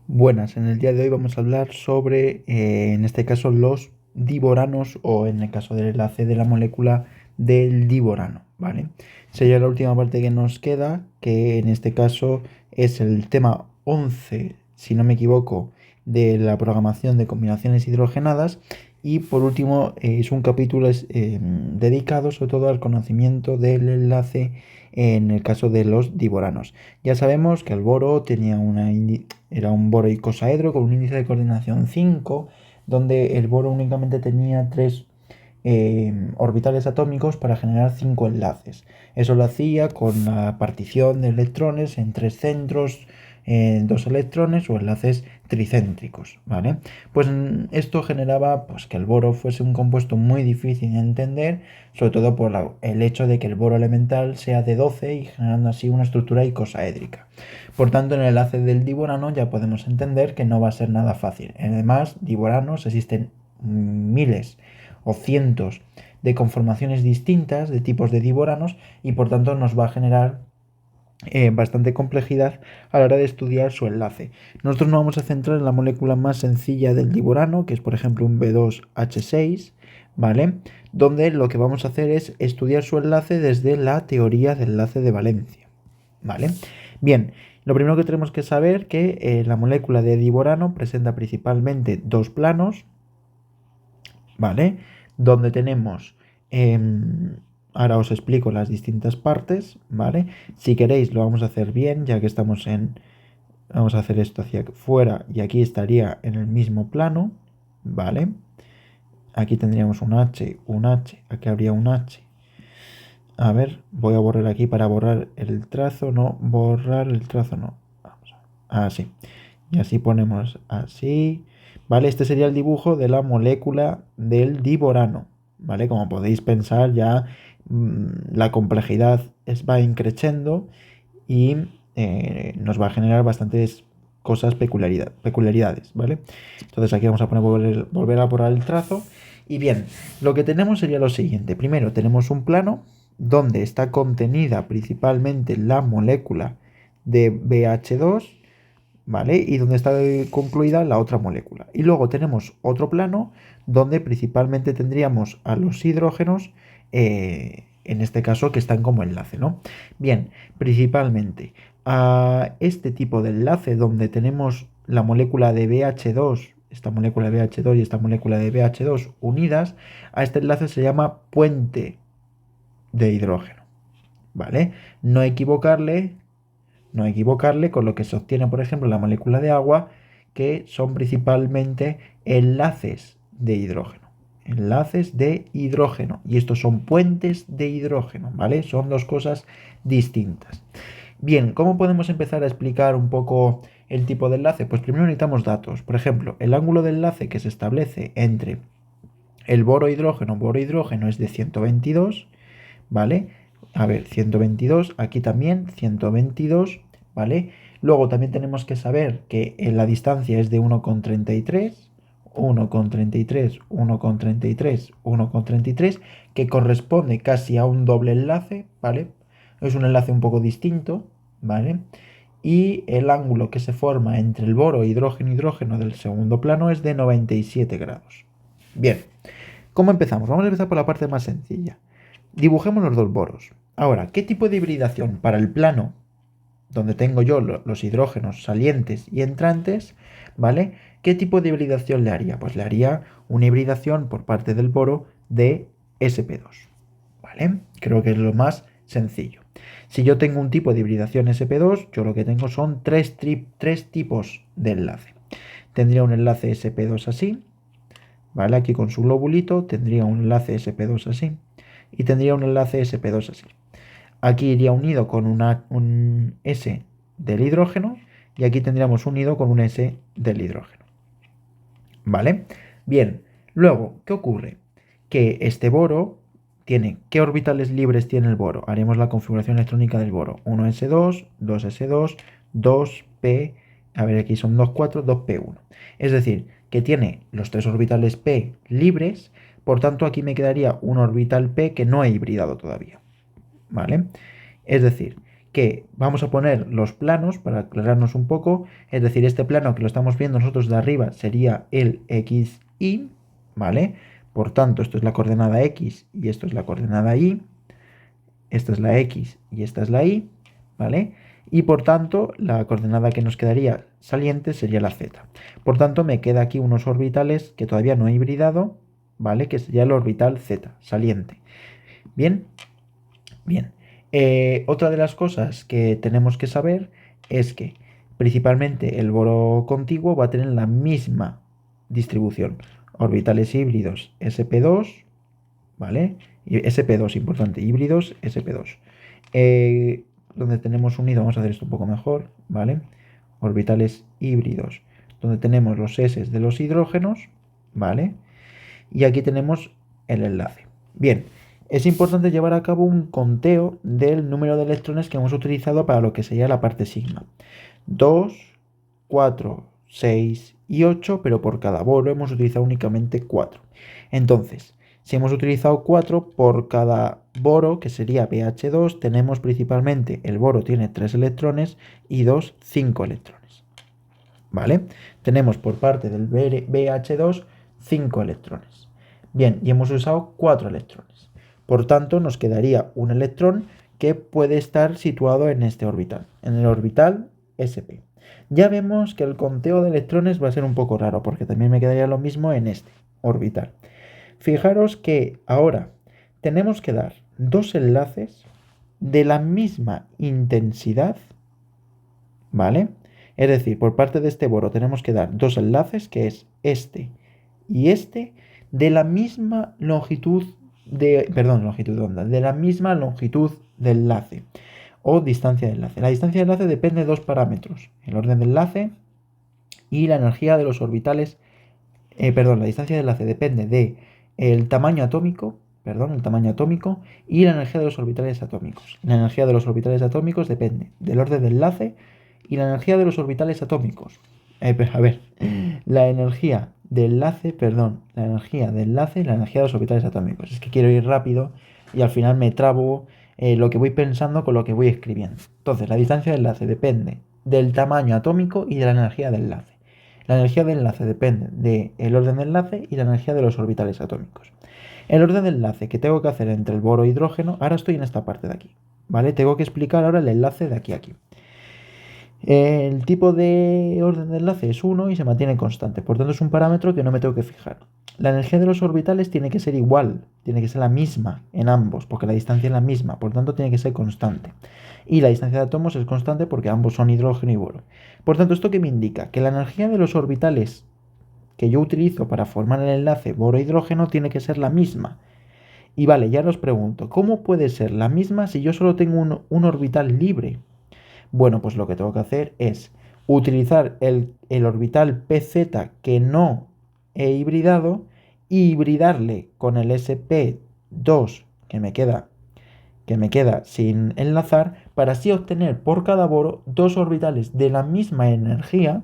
Buenas, en el día de hoy vamos a hablar sobre, en este caso, los diboranos o en el caso del enlace de la molécula del diborano, ¿vale? Sería la última parte que nos queda, que en este caso es el tema 11, si no me equivoco, de la programación de combinaciones hidrogenadas y por último es un capítulo dedicado sobre todo al conocimiento del enlace en el caso de los diboranos. Ya sabemos que el boro era un boro icosaedro con un índice de coordinación 5, donde el boro únicamente tenía 3 orbitales atómicos para generar 5 enlaces. Eso lo hacía con la partición de electrones en 3 centros, en 2 electrones o enlaces tricéntricos, ¿vale? Pues esto generaba pues, que el boro fuese un compuesto muy difícil de entender, sobre todo por el hecho de que el boro elemental sea de 12 y generando así una estructura icosaédrica. Por tanto, en el enlace del diborano ya podemos entender que no va a ser nada fácil. Además, diboranos existen miles o cientos de conformaciones distintas de tipos de diboranos y por tanto nos va a generar bastante complejidad a la hora de estudiar su enlace. Nosotros nos vamos a centrar en la molécula más sencilla del diborano, que es por ejemplo un B2H6, ¿vale? Donde lo que vamos a hacer es estudiar su enlace desde la teoría del enlace de valencia, ¿vale? Bien, lo primero que tenemos que saber es que la molécula de diborano presenta principalmente dos planos, ¿vale? Donde tenemos, ahora os explico las distintas partes, ¿vale? Si queréis lo vamos a hacer bien, ya que vamos a hacer esto hacia fuera y aquí estaría en el mismo plano, ¿vale? Aquí tendríamos un H, aquí habría un H. A ver, voy a borrar aquí para borrar el trazo, no, borrar el trazo, no. Vamos a ver. Así. Y así ponemos así. ¿Vale? Este sería el dibujo de la molécula del diborano. ¿Vale? Como podéis pensar, ya la complejidad va increciendo y nos va a generar bastantes cosas, peculiaridades, ¿vale? Entonces aquí vamos a volver a borrar el trazo. Y bien, lo que tenemos sería lo siguiente. Primero tenemos un plano donde está contenida principalmente la molécula de BH2, ¿vale? Y donde está concluida la otra molécula. Y luego tenemos otro plano donde principalmente tendríamos a los hidrógenos, en este caso que están como enlace, ¿no? Bien, principalmente a este tipo de enlace donde tenemos la molécula de BH2, esta molécula de BH2 y esta molécula de BH2 unidas, a este enlace se llama puente de hidrógeno, ¿vale? No equivocarle no equivocarle con lo que se obtiene, por ejemplo, en la molécula de agua, que son principalmente enlaces de hidrógeno. Enlaces de hidrógeno. Y estos son puentes de hidrógeno, ¿vale? Son dos cosas distintas. Bien, ¿cómo podemos empezar a explicar un poco el tipo de enlace? Pues primero necesitamos datos. Por ejemplo, el ángulo de enlace que se establece entre el boro-hidrógeno es de 122, ¿vale? A ver, 122, aquí también 122, ¿vale? Luego también tenemos que saber que la distancia es de 1,33, 1,33, 1,33, 1,33, que corresponde casi a un doble enlace, ¿vale? Es un enlace un poco distinto, ¿vale? Y el ángulo que se forma entre el boro hidrógeno-hidrógeno del segundo plano es de 97 grados. Bien, ¿cómo empezamos? Vamos a empezar por la parte más sencilla. Dibujemos los dos boros. Ahora, ¿qué tipo de hibridación para el plano donde tengo yo los hidrógenos salientes y entrantes, ¿vale? ¿Qué tipo de hibridación le haría? Pues le haría una hibridación por parte del boro de sp2, ¿vale? Creo que es lo más sencillo. Si yo tengo un tipo de hibridación sp2, yo lo que tengo son tres tipos de enlace. Tendría un enlace sp2 así, ¿vale? Aquí con su globulito tendría un enlace sp2 así y tendría un enlace sp2 así. Aquí iría unido con un S del hidrógeno y aquí tendríamos unido con un S del hidrógeno. ¿Vale? Bien, luego, ¿qué ocurre? Que este boro tiene, ¿qué orbitales libres tiene el boro? Haremos la configuración electrónica del boro. 1s2, 2s2, 2p, a ver, aquí son 2, 4, 2p1. Es decir, que tiene los tres orbitales p libres, por tanto aquí me quedaría un orbital p que no he hibridado todavía. ¿Vale? Es decir, que vamos a poner los planos para aclararnos un poco, es decir, este plano que lo estamos viendo nosotros de arriba sería el XY, ¿vale? Por tanto, esto es la coordenada X y esto es la coordenada Y, esta es la X y esta es la Y, ¿vale? Y por tanto, la coordenada que nos quedaría saliente sería la Z. Por tanto, me queda aquí unos orbitales que todavía no he hibridado, ¿vale? Que sería el orbital Z, saliente. Bien, bien. Otra de las cosas que tenemos que saber es que principalmente el boro contiguo va a tener la misma distribución. Orbitales híbridos sp2, ¿vale? Y sp2, importante, híbridos sp2. Donde tenemos unido, vamos a hacer esto un poco mejor, ¿vale? Orbitales híbridos, donde tenemos los S de los hidrógenos, ¿vale? Y aquí tenemos el enlace. Bien, es importante llevar a cabo un conteo del número de electrones que hemos utilizado para lo que sería la parte sigma. 2, 4, 6 y 8, pero por cada boro hemos utilizado únicamente 4. Entonces, si hemos utilizado 4 por cada boro, que sería BH2, tenemos principalmente, el boro tiene 3 electrones y 2, 5 electrones. ¿Vale? Tenemos por parte del BH2 5 electrones. Bien, y hemos usado 4 electrones. Por tanto, nos quedaría un electrón que puede estar situado en este orbital, en el orbital sp. Ya vemos que el conteo de electrones va a ser un poco raro, porque también me quedaría lo mismo en este orbital. Fijaros que ahora tenemos que dar dos enlaces de la misma intensidad, ¿vale? Es decir, por parte de este boro tenemos que dar dos enlaces, que es este y este, de la misma longitud de, longitud de onda, de la misma longitud de enlace o distancia de enlace. La distancia de enlace depende de dos parámetros, el orden de enlace y la energía de los orbitales. La distancia de enlace depende de el tamaño atómico, y la energía de los orbitales atómicos. La energía de los orbitales atómicos depende del orden de enlace y la energía de los orbitales atómicos. La energía de enlace y la energía de los orbitales atómicos. Es que quiero ir rápido y al final me trabo lo que voy pensando con lo que voy escribiendo. Entonces, la distancia de enlace depende del tamaño atómico y de la energía de enlace. La energía de enlace depende del orden de enlace y la energía de los orbitales atómicos. El orden de enlace que tengo que hacer entre el boro e hidrógeno, ahora estoy en esta parte de aquí, ¿vale? Tengo que explicar ahora el enlace de aquí a aquí. El tipo de orden de enlace es 1 y se mantiene constante, por tanto es un parámetro que no me tengo que fijar. La energía de los orbitales tiene que ser igual, tiene que ser la misma en ambos, porque la distancia es la misma, por tanto tiene que ser constante. Y la distancia de átomos es constante porque ambos son hidrógeno y boro. Por tanto, ¿esto qué me indica? Que la energía de los orbitales que yo utilizo para formar el enlace boro-hidrógeno tiene que ser la misma. Y vale, ya os pregunto, ¿cómo puede ser la misma si yo solo tengo un orbital libre? Bueno, pues lo que tengo que hacer es utilizar el orbital PZ que no he hibridado y hibridarle con el sp2 que me queda sin enlazar para así obtener por cada boro dos orbitales de la misma energía,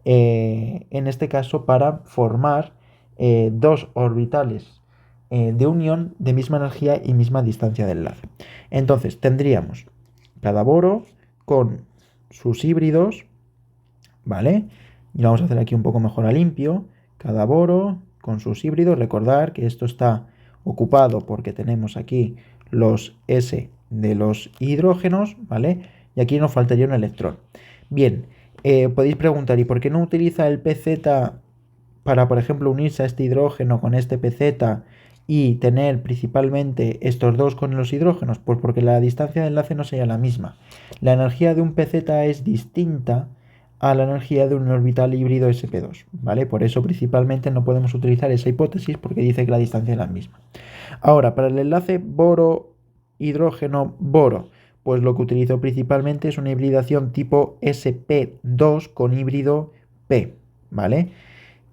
en este caso para formar dos orbitales de unión de misma energía y misma distancia de enlace. Entonces tendríamos cada boro con sus híbridos, ¿vale? Y lo vamos a hacer aquí un poco mejor a limpio. Cada boro con sus híbridos. Recordar que esto está ocupado porque tenemos aquí los S de los hidrógenos, ¿vale? Y aquí nos faltaría un electrón. Bien, podéis preguntar, ¿y por qué no utiliza el PZ para, por ejemplo, unirse a este hidrógeno con este PZ y tener principalmente estos dos con los hidrógenos? Pues porque la distancia de enlace no sería la misma. La energía de un PZ es distinta a la energía de un orbital híbrido sp2, ¿vale? Por eso principalmente no podemos utilizar esa hipótesis porque dice que la distancia es la misma. Ahora, para el enlace boro-hidrógeno-boro, pues lo que utilizo principalmente es una hibridación tipo sp2 con híbrido p, ¿vale?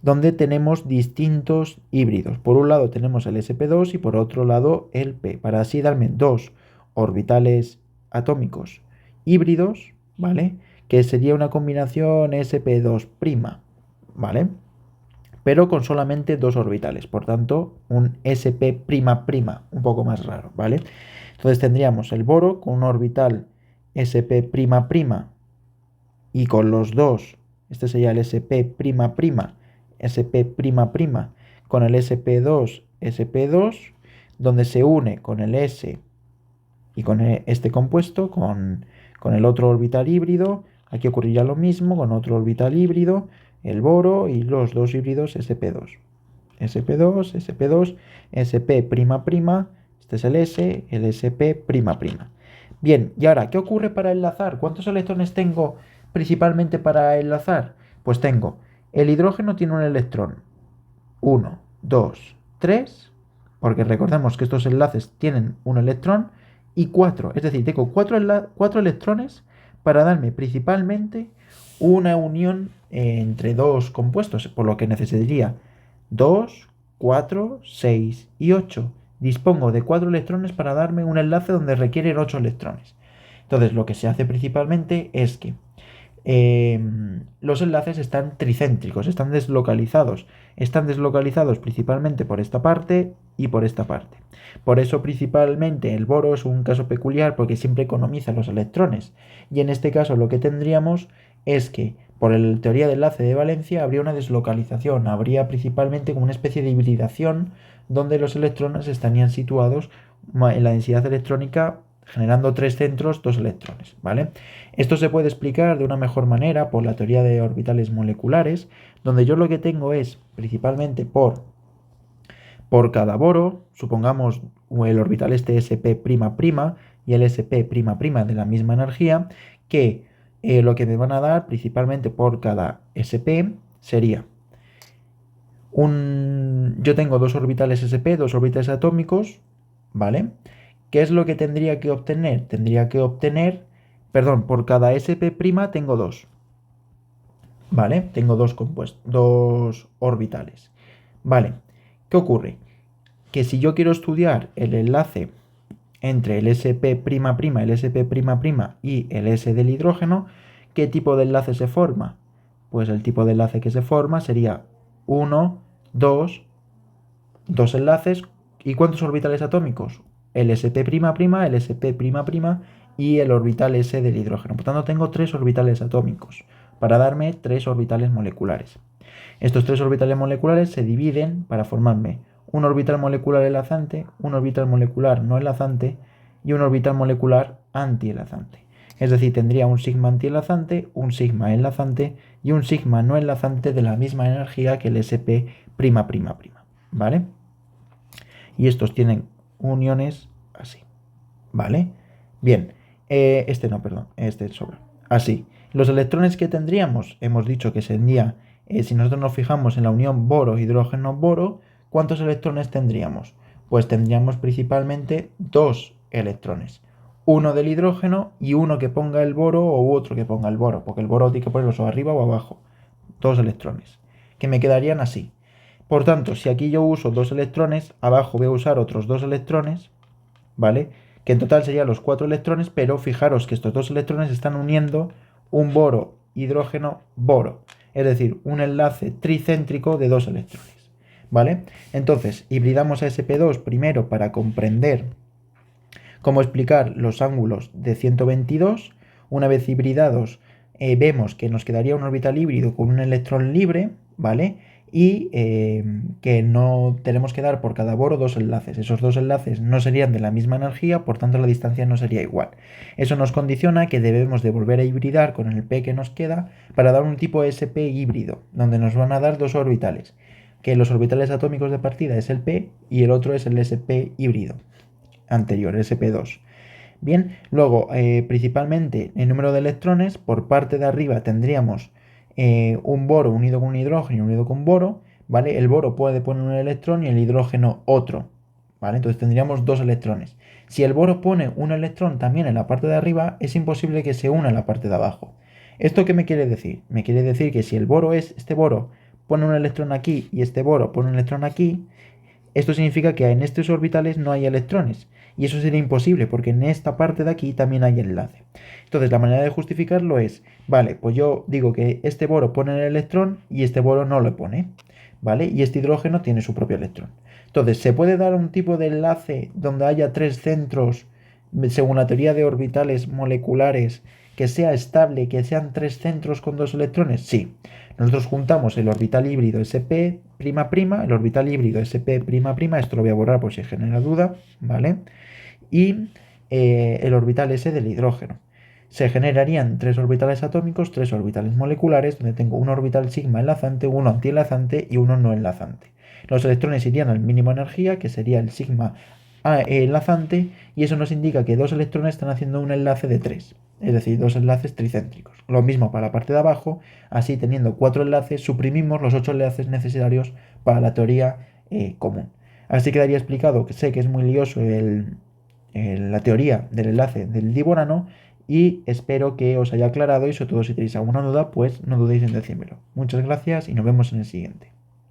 Donde tenemos distintos híbridos. Por un lado tenemos el sp2 y por otro lado el p, para así darme dos orbitales atómicos híbridos, ¿vale? Que sería una combinación sp2', ¿vale? Pero con solamente dos orbitales, por tanto un sp'', un poco más raro, ¿vale? Entonces tendríamos el boro con un orbital sp'' y con los dos, este sería el sp'', sp'', con el sp2, donde se une con el s y con este compuesto, con el otro orbital híbrido. Aquí ocurriría lo mismo con otro orbital híbrido, el boro y los dos híbridos sp2. sp2, sp2, sp'', este es el s, el sp''. Bien, y ahora, ¿qué ocurre para enlazar? ¿Cuántos electrones tengo principalmente para enlazar? Pues tengo, el hidrógeno tiene un electrón, 1, 2, 3, porque recordemos que estos enlaces tienen un electrón, y 4, es decir, tengo 4 electrones para darme principalmente una unión entre dos compuestos, por lo que necesitaría 2, 4, 6 y 8. Dispongo de 4 electrones para darme un enlace donde requieren 8 electrones. Entonces, lo que se hace principalmente es que los enlaces están tricéntricos, están deslocalizados. Están deslocalizados principalmente por esta parte y por esta parte. Por eso principalmente el boro es un caso peculiar porque siempre economiza los electrones. Y en este caso lo que tendríamos es que por la teoría del enlace de valencia habría una deslocalización, habría principalmente como una especie de hibridación donde los electrones estarían situados en la densidad electrónica generando 3 centros, 2 electrones, ¿vale? Esto se puede explicar de una mejor manera por la teoría de orbitales moleculares, donde yo lo que tengo es principalmente por cada boro, supongamos el orbital este sp'' y el sp'' de la misma energía, que lo que me van a dar principalmente por cada sp sería yo tengo dos orbitales sp, dos orbitales atómicos, ¿vale? ¿Qué es lo que tendría que obtener? Tendría que obtener, perdón, por cada sp' tengo dos, ¿vale? Tengo dos orbitales. Vale, ¿qué ocurre? Que si yo quiero estudiar el enlace entre el sp'', el sp'' y el s del hidrógeno, ¿qué tipo de enlace se forma? Pues el tipo de enlace que se forma sería 1, 2, dos enlaces. ¿Y cuántos orbitales atómicos? El sp'', el sp'' y el orbital s del hidrógeno. Por tanto, tengo 3 orbitales atómicos para darme 3 orbitales moleculares. Estos 3 orbitales moleculares se dividen para formarme un orbital molecular enlazante, un orbital molecular no enlazante y un orbital molecular antienlazante. Es decir, tendría un sigma antienlazante, un sigma enlazante y un sigma no enlazante de la misma energía que el sp'', ¿vale? Y estos tienen uniones así, ¿vale? Bien, este sobra. Así, los electrones que tendríamos, hemos dicho que sería, si nosotros nos fijamos en la unión boro-hidrógeno-boro, ¿cuántos electrones tendríamos? Pues tendríamos principalmente 2 electrones. Uno del hidrógeno y uno que ponga el boro o otro que ponga el boro, porque el boro tiene que ponerlo arriba o abajo. 2 electrones, que me quedarían así. Por tanto, si aquí yo uso 2 electrones, abajo voy a usar otros 2 electrones, ¿vale? Que en total serían los 4 electrones, pero fijaros que estos 2 electrones están uniendo un boro, hidrógeno, boro. Es decir, un enlace tricéntrico de 2 electrones, ¿vale? Entonces, hibridamos a sp2 primero para comprender cómo explicar los ángulos de 122. Una vez hibridados, vemos que nos quedaría un orbital híbrido con un electrón libre, ¿vale? Y que no tenemos que dar por cada boro 2 enlaces. Esos 2 enlaces no serían de la misma energía, por tanto la distancia no sería igual. Eso nos condiciona que debemos de volver a hibridar con el P que nos queda para dar un tipo sp híbrido, donde nos van a dar 2 orbitales, que los orbitales atómicos de partida es el P y el otro es el sp híbrido anterior, sp2. Bien, luego principalmente el número de electrones, por parte de arriba tendríamos un boro unido con un hidrógeno unido con un boro, ¿vale? El boro puede poner un electrón y el hidrógeno otro, ¿vale? Entonces tendríamos 2 electrones. Si el boro pone un electrón también en la parte de arriba, es imposible que se una en la parte de abajo. ¿Esto qué me quiere decir? Me quiere decir que si este boro pone un electrón aquí y este boro pone un electrón aquí, esto significa que en estos orbitales no hay electrones. Y eso sería imposible porque en esta parte de aquí también hay enlace. Entonces la manera de justificarlo es, vale, pues yo digo que este boro pone el electrón y este boro no lo pone, ¿vale? Y este hidrógeno tiene su propio electrón. Entonces, ¿se puede dar un tipo de enlace donde haya 3 centros según la teoría de orbitales moleculares, que sea estable, que sean 3 centros con 2 electrones? Sí. Nosotros juntamos el orbital híbrido sp', el orbital híbrido sp', esto lo voy a borrar por si genera duda, ¿vale? Y el orbital S del hidrógeno. Se generarían 3 orbitales atómicos, 3 orbitales moleculares, donde tengo un orbital sigma enlazante, uno antienlazante y uno no enlazante. Los electrones irían al mínimo energía, que sería el sigma enlazante, y eso nos indica que 2 electrones están haciendo un enlace de 3, es decir, 2 enlaces tricéntricos. Lo mismo para la parte de abajo, así teniendo 4 enlaces, suprimimos los 8 enlaces necesarios para la teoría común. Así quedaría explicado, que sé que es muy lioso la teoría del enlace del diborano, y espero que os haya aclarado, y sobre todo si tenéis alguna duda, pues no dudéis en decírmelo. Muchas gracias y nos vemos en el siguiente.